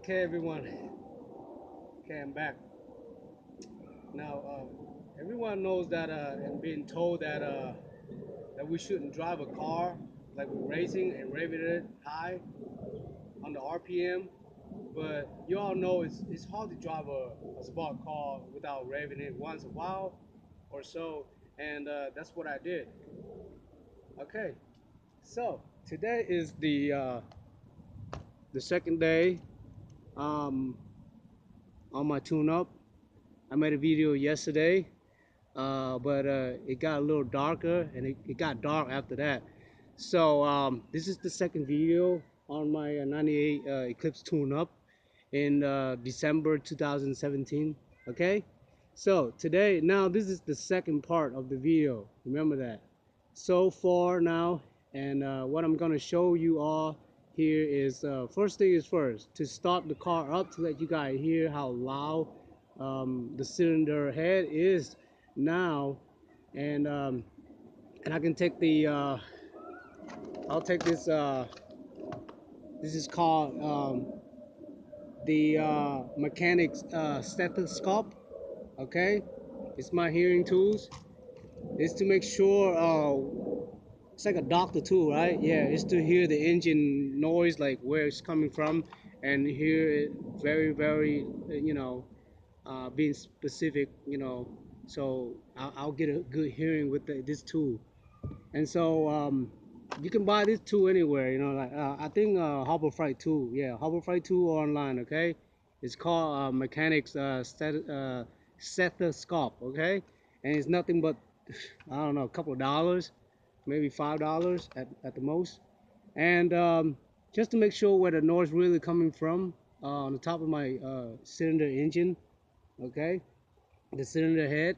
Okay, everyone. Okay, I'm back. Now, everyone knows that, and being told that we shouldn't drive a car like we're racing and revving it high on the RPM. But you all know it's hard to drive a sport car without revving it once a while or so, and that's what I did. Okay, so today is the second day um, on my tune-up. I made a video yesterday, but it got a little darker and it got dark after that. So this is the second video on my 98 Eclipse tune up in December 2017. Okay, so today, now this is the second part of the video, remember that. So far now, and what I'm gonna show you all here is, first thing is first, to start the car up, to let you guys hear how loud the cylinder head is now. And um, and I can take the I'll take this this is called the mechanics stethoscope. Okay, it's my hearing tools. It's to make sure it's like a doctor tool, right? Yeah, it's to hear the engine noise, like where it's coming from, and hear it very being specific, so I'll get a good hearing with this tool. And so you can buy this tool anywhere, like I think Harbor Freight tool, yeah, Harbor Freight tool online. Okay, it's called mechanics stethoscope. Okay, and it's nothing but I don't know, a couple of dollars, maybe $5 at the most. And just to make sure where the noise really coming from, on the top of my cylinder engine. Okay, the cylinder head.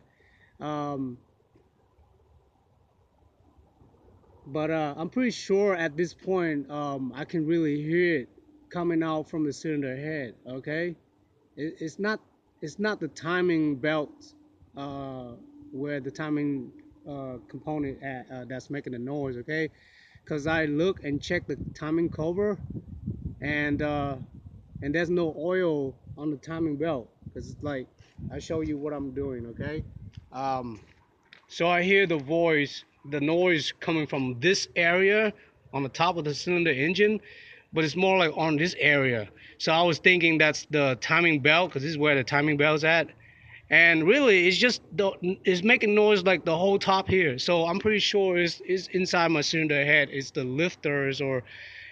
um, but I'm pretty sure at this point I can really hear it coming out from the cylinder head. Okay, it's not the timing belt, uh, where the timing component that's making the noise. Okay, because I look and check the timing cover, and there's no oil on the timing belt, because it's like, I show you what I'm doing. Okay, um, so I hear the noise coming from this area on the top of the cylinder engine, but it's more like on this area. So I was thinking that's the timing belt, because this is where the timing belt's at. And really, it's making noise like the whole top here. So I'm pretty sure it's inside my cylinder head. It's the lifters, or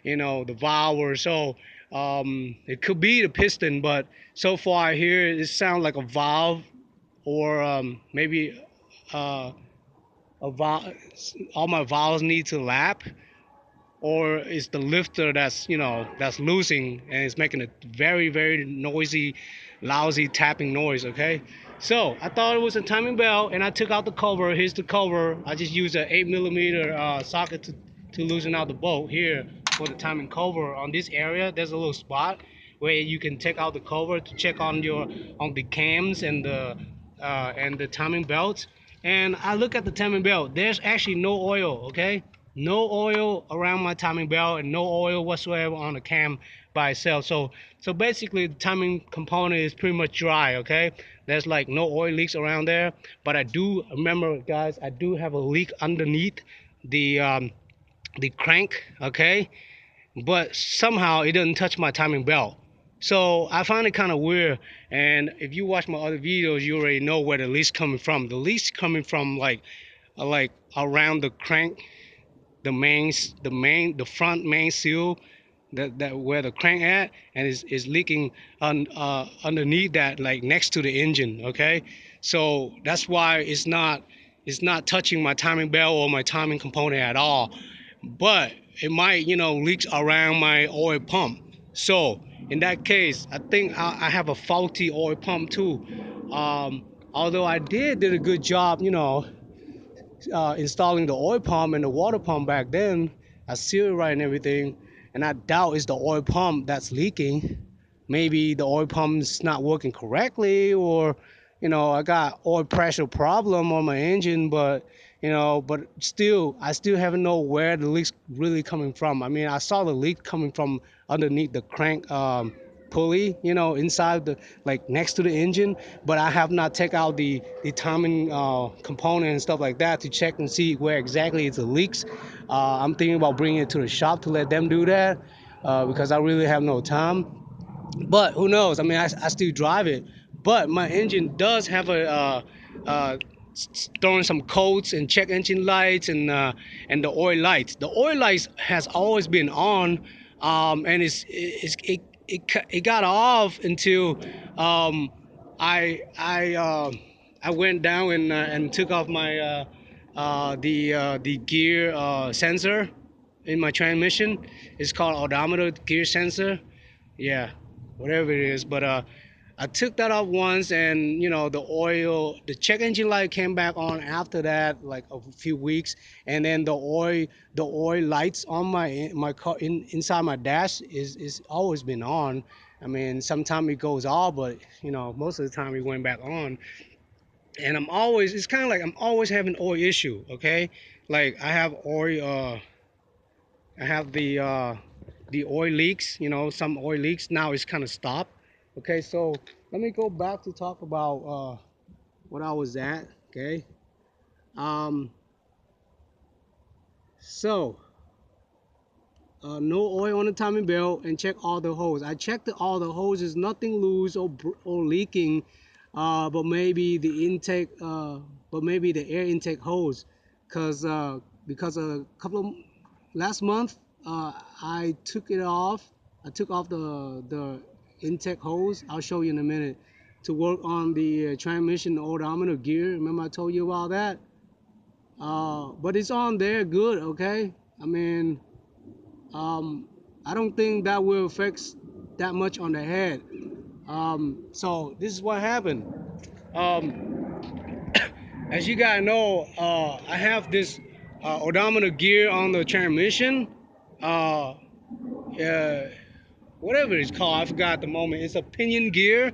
the valve or so. It could be the piston, but so far I hear it sounds like a valve, or maybe uh, a valve. All my valves need to lap, or it's the lifter that's losing, and it's making a very noisy, lousy tapping noise. Okay, so I thought it was a timing belt, and I took out the cover. Here's the cover. I just used an 8mm socket to loosen out the bolt here for the timing cover. On this area there's a little spot where you can take out the cover to check on the cams and the timing belts. And I look at the timing belt. There's actually no oil. Okay, no oil around my timing belt, and no oil whatsoever on the cam by itself. So basically the timing component is pretty much dry. Okay, there's like no oil leaks around there. But I do remember, guys, I do have a leak underneath the crank. Okay, but somehow it doesn't touch my timing belt. So I find it kind of weird. And if you watch my other videos, you already know where the leak's coming from. The leak's coming from like around the crank, the front main seal, that where the crank at, and is leaking underneath that, like next to the engine. Okay, so that's why it's not touching my timing belt or my timing component at all. But it might leaks around my oil pump. So in that case, I think I have a faulty oil pump too. Although I did a good job, installing the oil pump and the water pump back then. I sealed it right and everything, and I doubt it's the oil pump that's leaking. Maybe the oil pump's not working correctly, or I got oil pressure problem on my engine. But still, I still haven't know where the leak's really coming from. I mean, I saw the leak coming from underneath the crank, pulley, inside the, like, next to the engine, but I have not take out the timing component and stuff like that to check and see where exactly it's a leaks. I'm thinking about bringing it to the shop to let them do that, because I really have no time. But who knows? I mean, I still drive it, but my engine does have uh, throwing some coats and check engine lights and the oil lights. The oil lights has always been on, and it got off until I I uh, I went down and took off my the gear sensor in my transmission. It's called odometer gear sensor, yeah, whatever it is. But I took that off once, and the check engine light came back on after that, like a few weeks, and then the oil lights on my car inside my dash is always been on. I mean, sometimes it goes off, but most of the time it went back on. And it's kind of like I'm always having oil issue. Okay, like I have the oil leaks, some oil leaks. Now it's kind of stopped. Okay, so let me go back to talk about what I was at. Okay, um, so no oil on the timing belt, and check all the hose. I checked all the hoses, nothing loose or leaking, but maybe the intake, but maybe the air intake hose, cause because a couple of last month, I took it off. I took off the intake hose. I'll show you in a minute, to work on the transmission odometer gear. Remember I told you about that? But it's on there, good. Okay. I mean, um, I don't think that will affect that much on the head. So this is what happened. Um, as you guys know, I have this odometer gear on the transmission. Uh, uh, Whatever it's called, I forgot at the moment. It's a pinion gear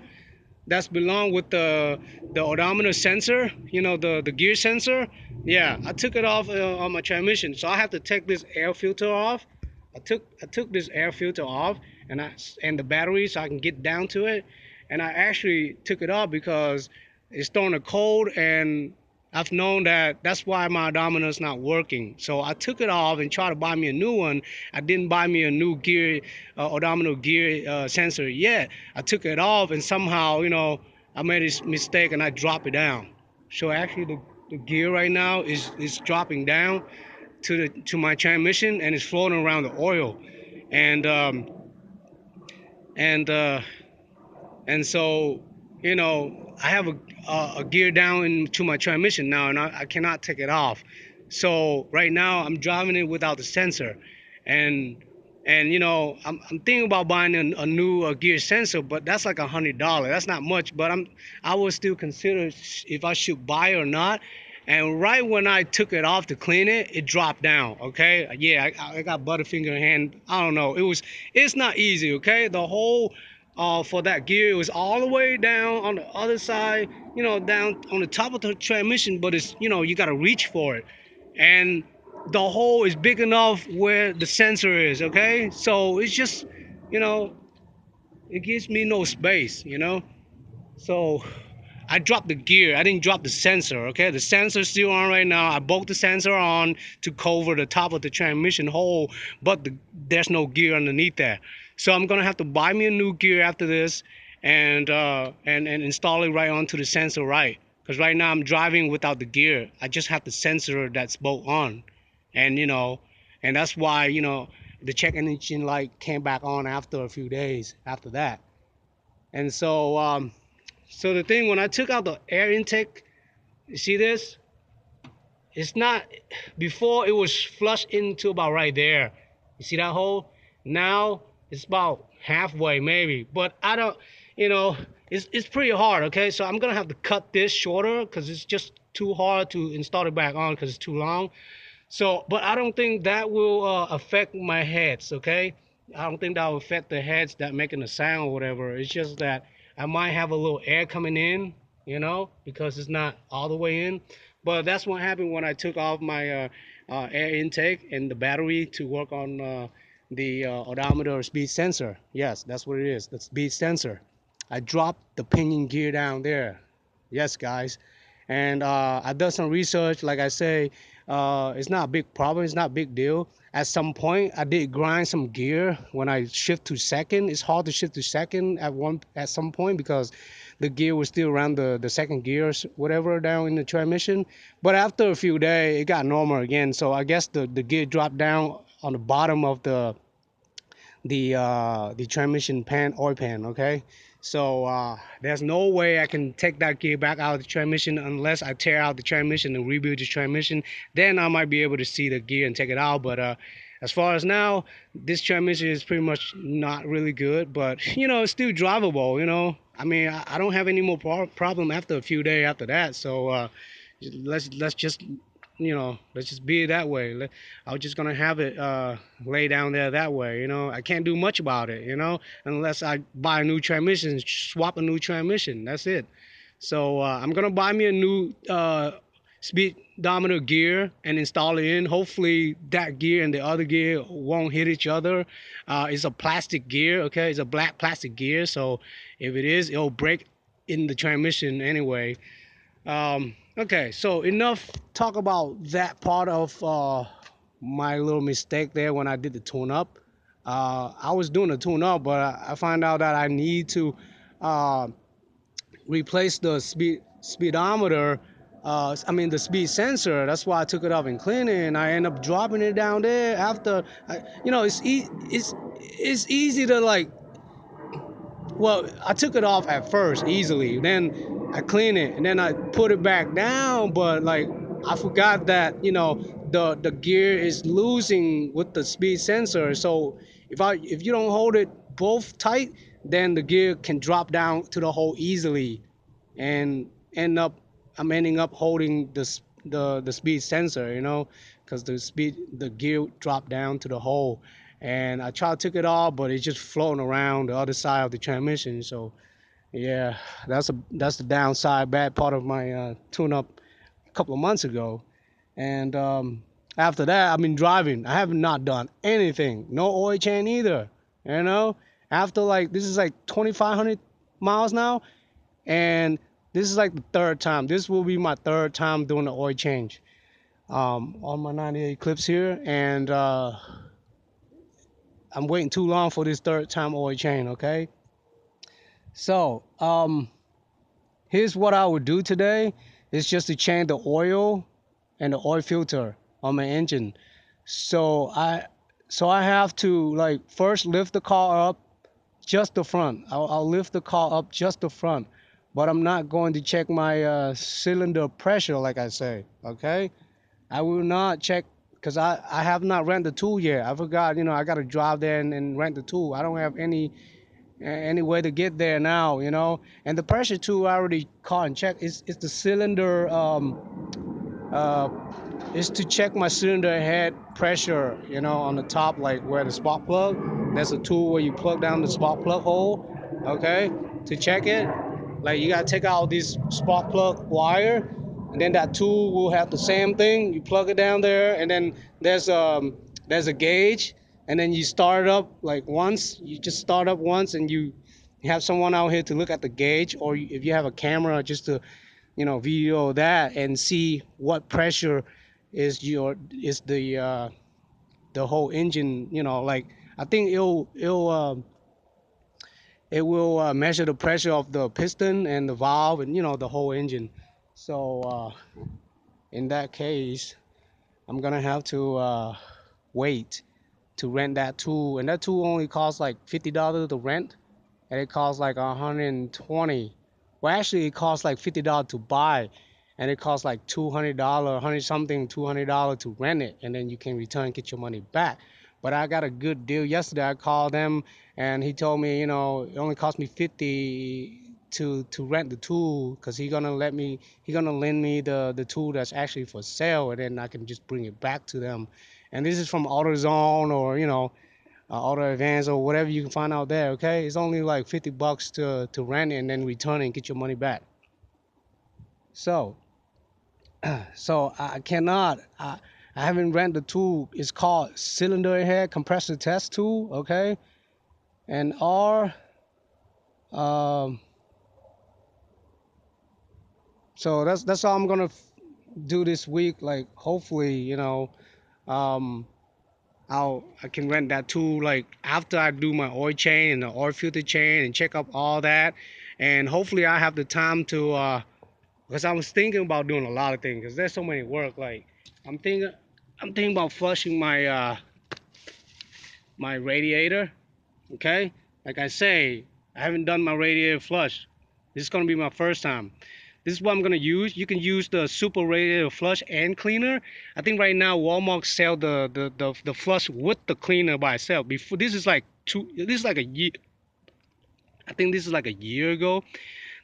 that's belong with the odometer sensor, the gear sensor. Yeah, I took it off on my transmission, so I have to take this air filter off. I took this air filter off, and the battery, so I can get down to it. And I actually took it off because it's throwing a cold, and I've known that that's why my odometer is not working. So I took it off and tried to buy me a new one. I didn't buy me a new gear odometer gear sensor yet. I took it off, and somehow, I made a mistake and I dropped it down. So actually, the gear right now is dropping down to my transmission, and it's floating around the oil, and and uh, and so I have a gear down into my transmission now, and I cannot take it off. So right now I'm driving it without the sensor, and I'm thinking about buying a new gear sensor, but that's like $100. That's not much, but I will still consider if I should buy or not. And right when I took it off to clean it, it dropped down. Okay, yeah, I got butterfinger hand. I don't know. It's not easy. Okay, the whole for that gear, it was all the way down on the other side, down on the top of the transmission, but it's you got to reach for it, and the hole is big enough where the sensor is. Okay, so it's just you know it gives me no space. So I dropped the gear. I didn't drop the sensor. Okay, the sensor's still on right now. I bolted the sensor on to cover the top of the transmission hole, but there's no gear underneath there. So I'm gonna have to buy me a new gear after this, and install it right onto the sensor, right? Because right now I'm driving without the gear. I just have the sensor that's bolt on, and and that's why the check engine light came back on after a few days after that. And so the thing, when I took out the air intake, you see this? It's not, before it was flushed into about right there. You see that hole? Now it's about halfway maybe, but I don't, it's pretty hard. Okay, so I'm gonna have to cut this shorter because it's just too hard to install it back on because it's too long. So, but I don't think that will affect my heads, okay? I don't think that will affect the heads that making a sound or whatever. It's just that I might have a little air coming in, because it's not all the way in. But that's what happened when I took off my air intake and the battery to work on the odometer speed sensor. Yes, that's what it is. The speed sensor. I dropped the pinion gear down there. Yes, guys. And I did some research. Like I say, it's not a big problem. It's not a big deal. At some point, I did grind some gear when I shift to second. It's hard to shift to second at some point because the gear was still around the second gears, whatever, down in the transmission. But after a few days, it got normal again. So I guess the gear dropped down on the bottom of the transmission pan, oil pan. Okay, so there's no way I can take that gear back out of the transmission unless I tear out the transmission and rebuild the transmission. Then I might be able to see the gear and take it out. But as far as now, this transmission is pretty much not really good, but it's still drivable. I mean, I don't have any more problem after a few days after that. So let's just let's just be that way. I was just gonna have it lay down there that way. I can't do much about it. Unless I buy a new transmission, swap a new transmission. That's it. So I'm gonna buy me a new speedometer gear and install it in. Hopefully that gear and the other gear won't hit each other. It's a plastic gear. Okay, it's a black plastic gear. So if it is, it'll break in the transmission anyway. Okay, so enough talk about that part of my little mistake there when I did the tune up. I was doing a tune up, but I found out that I need to uh, replace the speedometer. I mean the speed sensor. That's why I took it off and cleaned it, and I end up dropping it down there after. It's easy to like, well, I took it off at first easily. Then I cleaned it and then I put it back down. But like I forgot that the gear is losing with the speed sensor. So if you don't hold it both tight, then the gear can drop down to the hole easily, and I'm ending up holding the speed sensor, because the gear dropped down to the hole, and I tried to take it off, but it's just floating around the other side of the transmission. So yeah, that's the downside, bad part of my tune up a couple of months ago. And after that, I've been driving. I have not done anything, no oil change either. You know, after like this is like 2,500 miles now, and this is like the third time. This will be my third time doing the oil change on my 98 Eclipse here, and I'm waiting too long for this third time oil change. Okay, so here's what I would do today. It's just to change the oil and the oil filter on my engine. So I have to like first lift the car up just the front. I'll lift the car up just the front, but I'm not going to check my cylinder pressure like I say. Okay, I will not check because I have not rented the tool yet. I forgot, I got to drive there and rent the tool. I don't have any way to get there now, And the pressure tool I already caught and checked. It's the cylinder uh, is to check my cylinder head pressure, on the top, like where the spark plug. There's a tool where you plug down the spark plug hole, okay, to check it. Like you gotta take out this spark plug wire, and then that tool will have the same thing. You plug it down there, and then there's a gauge, and then you start it up like once. You just start up once, and you have someone out here to look at the gauge, or if you have a camera, just to video that and see what pressure is the whole engine. Like I think it will measure the pressure of the piston and the valve and the whole engine. So in that case, I'm gonna have to wait to rent that tool, and that tool only costs like $50 to rent, and it costs like 120. Well, actually, it costs like $50 to buy, and it costs like $200, 100 something, $200 to rent it, and then you can return, get your money back. But I got a good deal yesterday. I called them, and he told me, it only cost me 50 to rent the tool, because he gonna lend me the tool that's actually for sale, and then I can just bring it back to them. And this is from AutoZone, or Auto Advance, or whatever you can find out there. Okay, it's only like $50 to rent it and then return it and get your money back. So I cannot. I haven't ran the tool. It's called cylinder head compressor test tool. Okay, and R. Um, so that's all I'm gonna do this week. Like hopefully, um, I can rent that tool like after I do my oil change and the oil filter change and check up all that, and hopefully I have the time to because I was thinking about doing a lot of things because there's so many work. Like I'm thinking I'm thinking about flushing my radiator. Okay, like I say, I haven't done my radiator flush. This is gonna be my first time. This is what I'm gonna use. You can use the super radiator flush and cleaner. I think right now Walmart sell the flush with the cleaner by itself. Before this is like this is like a year. I think this is like a year ago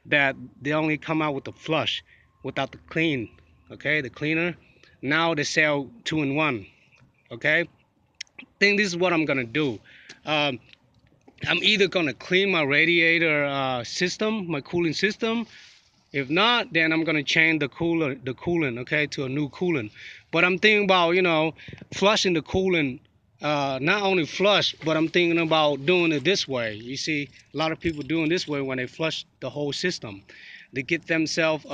that they only come out with the flush without the clean. Okay, the cleaner. Now they sell two in one. Okay, I think this is what I'm gonna do. Um, I'm either gonna clean my radiator system, my cooling system. If not, then I'm gonna change the coolant, okay, to a new coolant. But I'm thinking about, flushing the coolant. Not only flush, but I'm thinking about doing it this way. You see, a lot of people doing this way when they flush the whole system. They get themselves,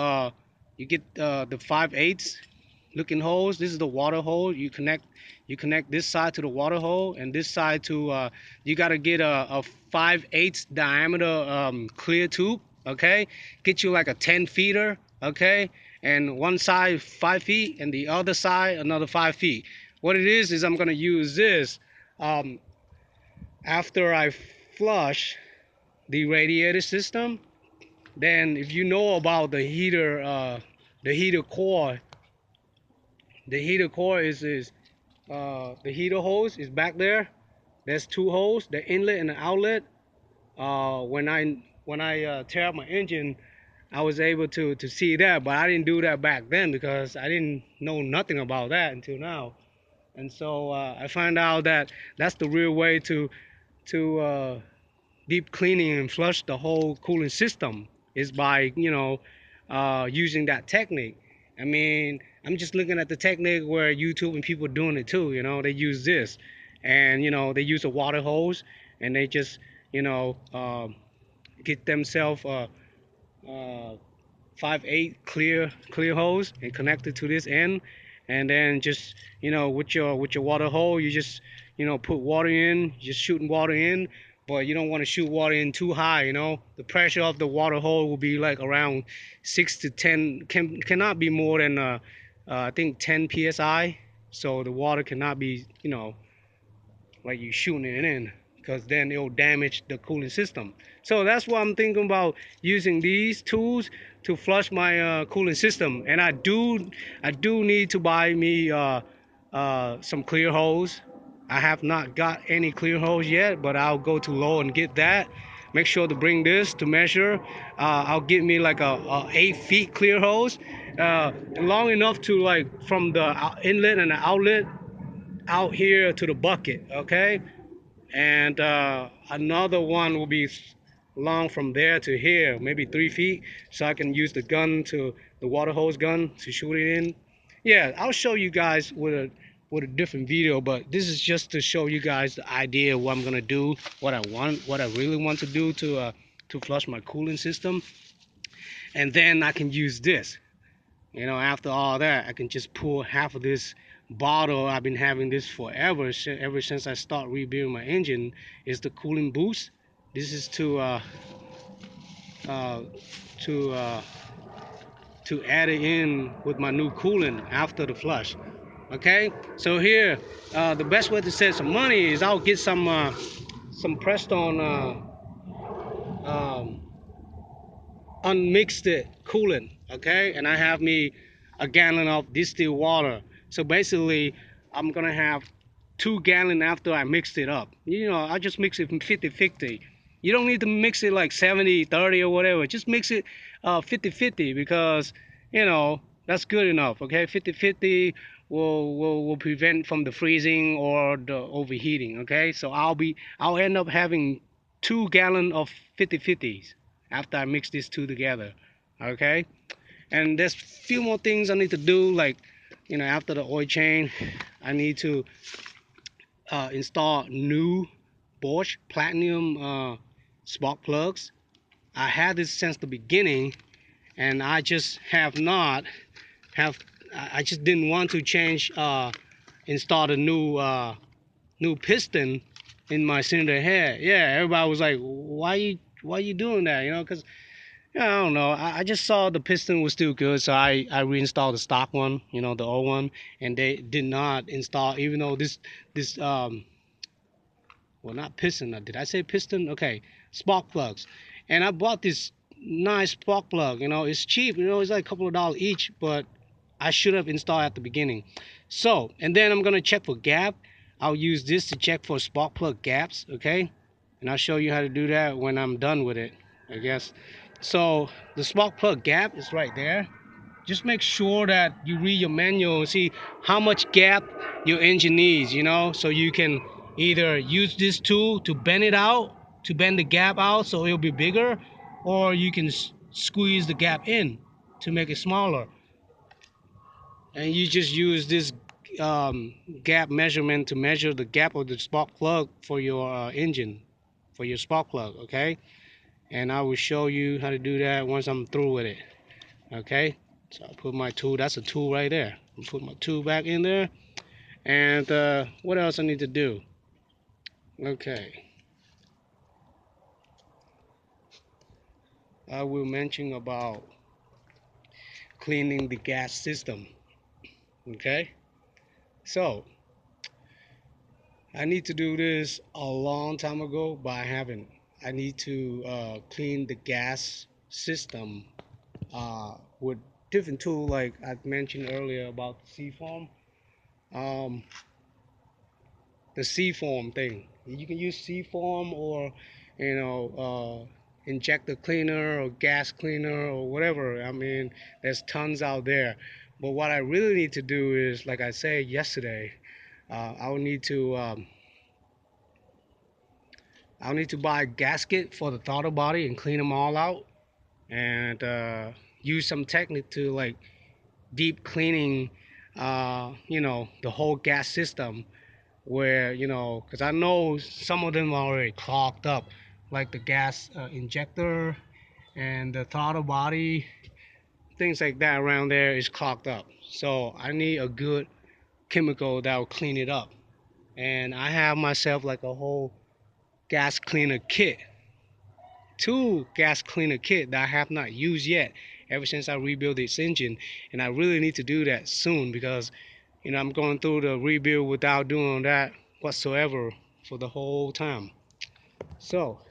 you get the 5/8 looking holes. This is the water hole. You connect this side to the water hole and this side to you got to get a 5/8 diameter clear tube. Okay, get you like a 10 feeder. Okay, and one side 5 feet and the other side another 5 feet. What it is I'm gonna use this um, after I flush the radiator system. Then if you know about the heater core, the heater hose is back there. There's two holes, the inlet and the outlet. When I tear up my engine, I was able to see that, but I didn't do that back then because I didn't know nothing about that until now. And so I find out that that's the real way to deep cleaning and flush the whole cooling system is by using that technique. I mean, I'm just looking at the technique where YouTube and people doing it too. They use this, and they use a water hose, and they just get themselves uh, 5/8 clear hose and connect it to this end, and then just with your water hose you just put water in, just shooting water in, but you don't want to shoot water in too high. The pressure of the water hole will be like around 6 to 10, cannot be more than I think 10 psi, so the water cannot be like you shooting it in, because then it'll damage the cooling system. So that's why I'm thinking about using these tools to flush my cooling system. And I do need to buy me some clear hose. I have not got any clear hose yet, but I'll go to Lowe's and get that. Make sure to bring this to measure. I'll get me like a 8 feet clear hose, long enough to like from the inlet and the outlet out here to the bucket. Okay, and another one will be long from there to here, maybe 3 feet, so I can use the water hose gun to shoot it in. Yeah, I'll show you guys with a different video, but this is just to show you guys the idea of what I'm gonna do, what I really want to do to flush my cooling system, and then I can use this. After all that, I can just pour half of this bottle. I've been having this forever, ever since I start rebuilding my engine. Is the cooling boost. This is uh, to uh, to add it in with my new coolant after the flush. Okay, so here, the best way to save some money is I'll get some Prestone unmixed it coolant. Okay, and I have me a gallon of distilled water. So basically I'm gonna have 2 gallon after I mixed it up. I just mix it 50-50. You don't need to mix it like 70-30 or whatever. Just mix it 50-50, because that's good enough. Okay, 50-50 will prevent from the freezing or the overheating. Okay, so I'll end up having 2 gallon of 50-50s after I mix these two together. Okay, and there's few more things I need to do, like after the oil change, I need to install new Bosch Platinum spark plugs. I had this since the beginning, and I just have not have. I just didn't want to change, install the new piston in my cylinder head. Yeah, everybody was like, why you doing that? Because yeah, I don't know. I just saw the piston was still good, so I reinstalled the stock one, the old one, and they did not install, even though this well, not piston. Did I say piston? Okay, spark plugs. And I bought this nice spark plug. It's cheap. It's like a couple of dollars each, but I should have installed at the beginning. So, and then I'm gonna check for gap. I'll use this to check for spark plug gaps. Okay, and I'll show you how to do that when I'm done with it, I guess. So the spark plug gap is right there. Just make sure that you read your manual and see how much gap your engine needs, so you can either use this tool to bend it out, to bend the gap out so it'll be bigger, or you can squeeze the gap in to make it smaller. And you just use this gap measurement to measure the gap of the spark plug for your engine, for your spark plug, okay? And I will show you how to do that once I'm through with it. Okay, so I put my tool, that's a tool right there. I put my tool back in there. And what else I need to do? Okay, I will mention about cleaning the gas system. Okay, so I need to do this a long time ago, but I haven't. I need to clean the gas system with different tool, like I mentioned earlier about the C-foam. Um, the C-foam thing. You can use C-foam, or injector cleaner or gas cleaner or whatever. I mean, there's tons out there. But what I really need to do is, like I said yesterday, I'll need to buy a gasket for the throttle body and clean them all out, and use some technique to like deep cleaning, the whole gas system, where because I know some of them are already clogged up, like the gas injector and the throttle body, things like that around there is clogged up. So I need a good chemical that will clean it up. And I have myself like a whole gas cleaner kit, two gas cleaner kit that I have not used yet ever since I rebuilt this engine. And I really need to do that soon, because I'm going through the rebuild without doing that whatsoever for the whole time. So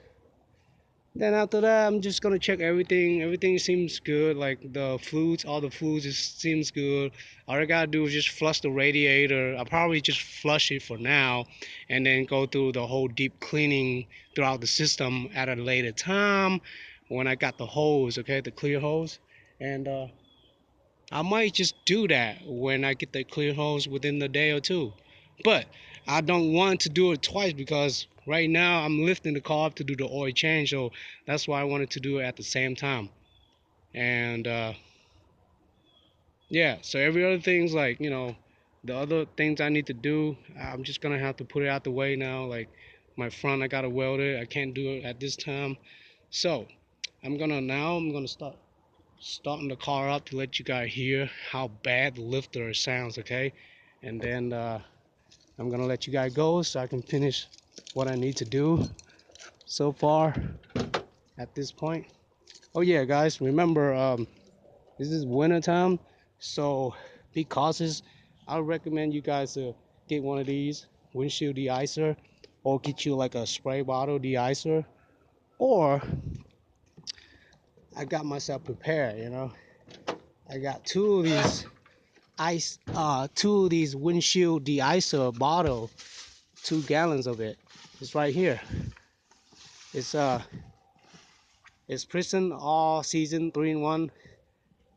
then after that, I'm just gonna check everything. Everything seems good. Like the fluids, all the fluids seems good. All I gotta do is just flush the radiator. I'll probably just flush it for now, and then go through the whole deep cleaning throughout the system at a later time when I got the hose, okay, the clear hose. And I might just do that when I get the clear hose within the day or two. But I don't want to do it twice, because right now I'm lifting the car up to do the oil change. So that's why I wanted to do it at the same time. And yeah, so every other thing's like, the other things I need to do, I'm just going to have to put it out the way now. Like my front, I got to weld it. I can't do it at this time. So I'm going to starting the car up to let you guys hear how bad the lifter sounds, okay? And then I'm gonna let you guys go so I can finish what I need to do so far at this point. Oh yeah, guys, remember, this is winter time, so be cautious. I recommend you guys to get one of these windshield de-icer, or get you like a spray bottle de-icer, or I got myself prepared, I got two of these windshield de-icer bottle, 2 gallons of it. It's right here. It's it's Prison all season 3-in-1.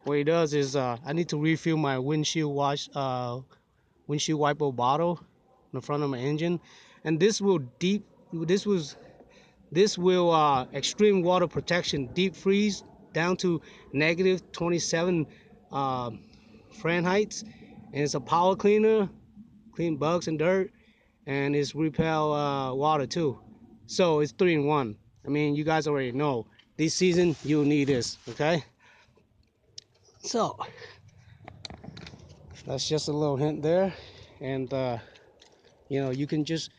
What it does is I need to refill my windshield wiper bottle in the front of my engine, and this was this will extreme water protection deep freeze down to -27 Fahrenheit, and it's a power cleaner, clean bugs and dirt, and it's repel water too. So it's 3-in-1. I mean, you guys already know this season you'll need this. Okay, so that's just a little hint there, and you know, you can just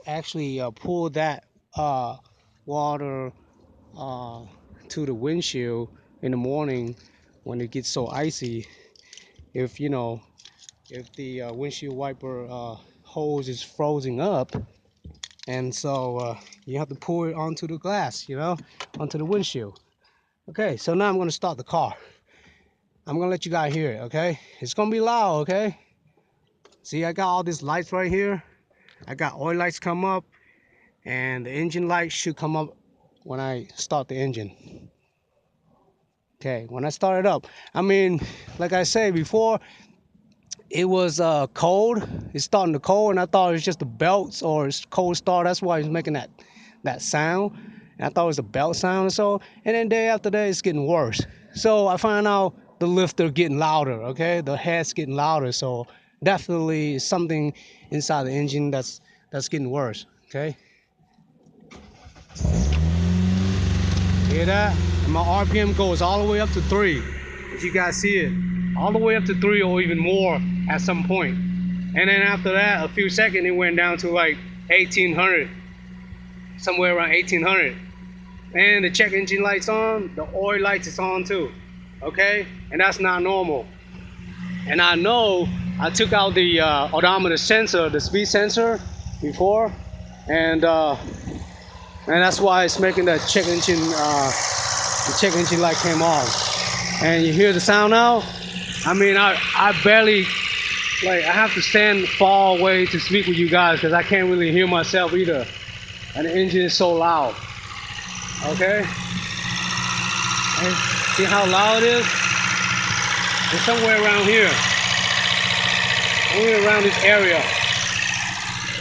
actually pull that water uh, to the windshield in the morning when it gets so icy. If you know, if the windshield wiper hose is frozen up, and so you have to pour it onto the glass, you know, onto the windshield. Okay, so now I'm gonna start the car. I'm gonna let you guys hear it. Okay, it's gonna be loud. Okay, see, I got all these lights right here. I got oil lights come up, and the engine light should come up when I start the engine. Okay, when I start it up, I mean, like I said before, it was cold. It's starting to cold, and I thought it was just the belts or it's cold start. That's why it's making that sound. And I thought it was a belt sound or so. And then day after day, it's getting worse. So I find out the lifter getting louder. Okay, the head's getting louder. So definitely something inside the engine that's getting worse. Okay. Hear that? And my RPM goes all the way up to 3. If you guys see it, all the way up to 3 or even more at some point. And then after that, a few seconds, it went down to like 1800, somewhere around 1800. And the check engine light's on, the oil lights is on too. Okay, and that's not normal. And I know I took out the odometer sensor, the speed sensor, before, and that's why it's making the check engine light came on. And you hear the sound now? I mean, I barely, like, I have to stand far away to speak with you guys because I can't really hear myself either. And the engine is so loud. Okay? And see how loud it is? It's somewhere around here. Somewhere around this area.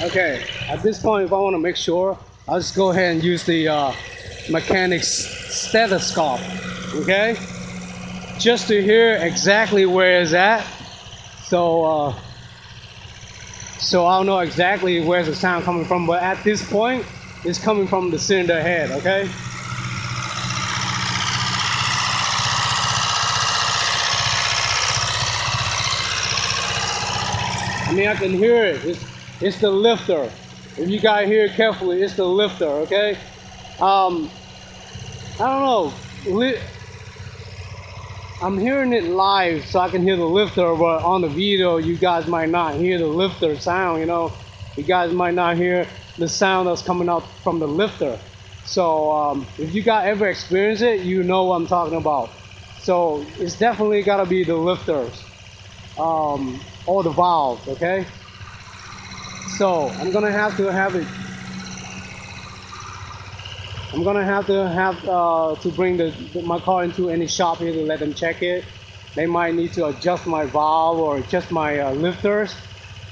Okay, at this point, if I want to make sure, I'll just go ahead and use the mechanic's stethoscope, okay? Just to hear exactly where it's at. So I'll know exactly where's the sound coming from. But at this point, it's coming from the cylinder head, okay? I mean, I can hear it. It's the lifter. If you guys hear it carefully, it's the lifter, okay? I don't know. I'm hearing it live so I can hear the lifter, but on the video, you guys might not hear the lifter sound, you know? You guys might not hear the sound that's coming out from the lifter. So if you guys ever experience it, you know what I'm talking about. So it's definitely gotta be the lifters or the valve, okay? So I'm gonna have to have it. I'm gonna have to bring my car into any shop here to let them check it. They might need to adjust my valve or adjust my lifters.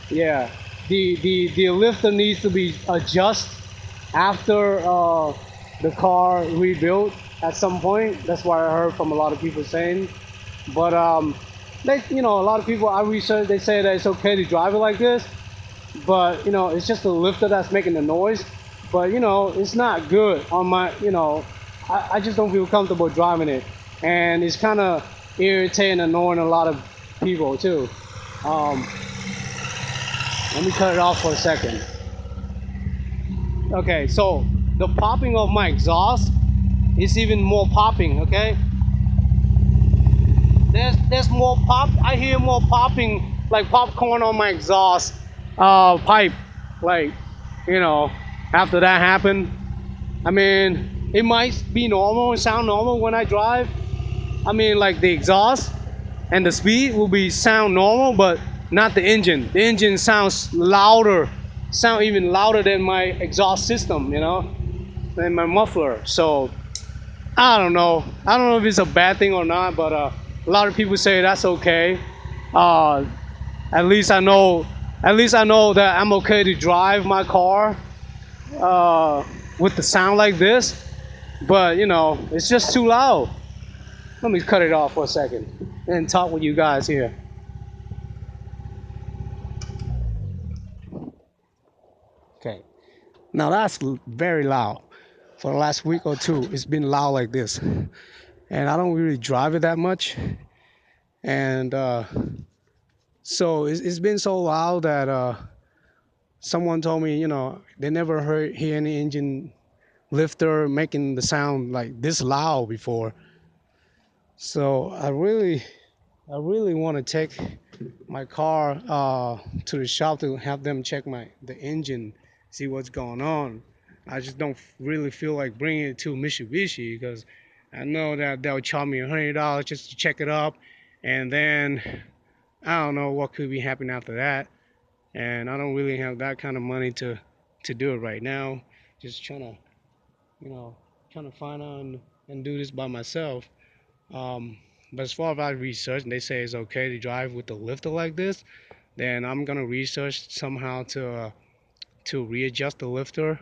Yeah, the lifter needs to be adjusted after the car rebuilt at some point. That's what I heard from a lot of people saying. But you know, a lot of people I researched, they say that it's okay to drive it like this. But you know, it's just the lifter that's making the noise. But you know, it's not good on my, you know, I just don't feel comfortable driving it. And it's kind of irritating, annoying a lot of people too. Let me cut it off for a second. Okay, so the popping of my exhaust is even more popping, okay? There's more pop, I hear more popping, like popcorn on my exhaust pipe, like, you know, after that happened. I mean, it might be normal and sound normal when I drive. I mean, like the exhaust and the speed will be sound normal, but not the engine. The engine sounds louder, sound even louder than my exhaust system, you know, than my muffler. So I don't know if it's a bad thing or not, but a lot of people say that's okay. At least I know that I'm okay to drive my car with the sound like this. But you know, it's just too loud. Let me cut it off for a second and talk with you guys here. Now that's very loud. For the last week or two, it's been loud like this, and I don't really drive it that much. And so it's been so loud that someone told me, they never hear any engine lifter making the sound like this loud before. So I really want to take my car to the shop to have them check the engine, see what's going on. I just don't really feel like bringing it to Mitsubishi because I know that they'll charge me $100 just to check it up, and then I don't know what could be happening after that. And I don't really have that kind of money to do it right now. Just you know, trying to find out and do this by myself. Um, but as far as I research, and they say it's okay to drive with the lifter like this, then I'm gonna research somehow to readjust the lifter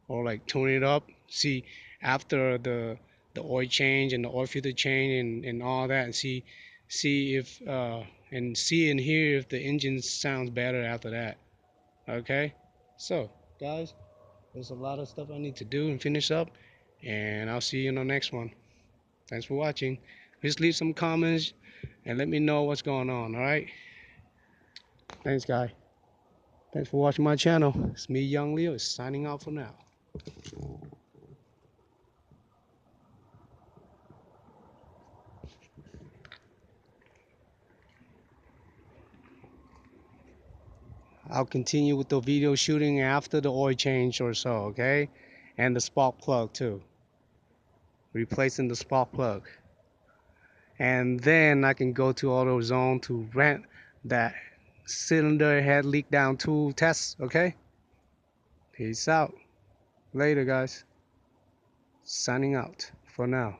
or like tune it up. See after the oil change and the oil filter change and all that, and see if and see and hear if the engine sounds better after that. Okay, so guys, there's a lot of stuff I need to do and finish up, and I'll see you in the next one. Thanks for watching. Please leave some comments and let me know what's going on. All right. Thanks, guy. Thanks for watching my channel. It's me, Young Leo, signing out for now. I'll continue with the video shooting after the oil change or so, okay? And the spark plug too. Replacing the spark plug. And then I can go to AutoZone to rent that cylinder head leak down tool test, okay? Peace out. Later, guys. Signing out for now.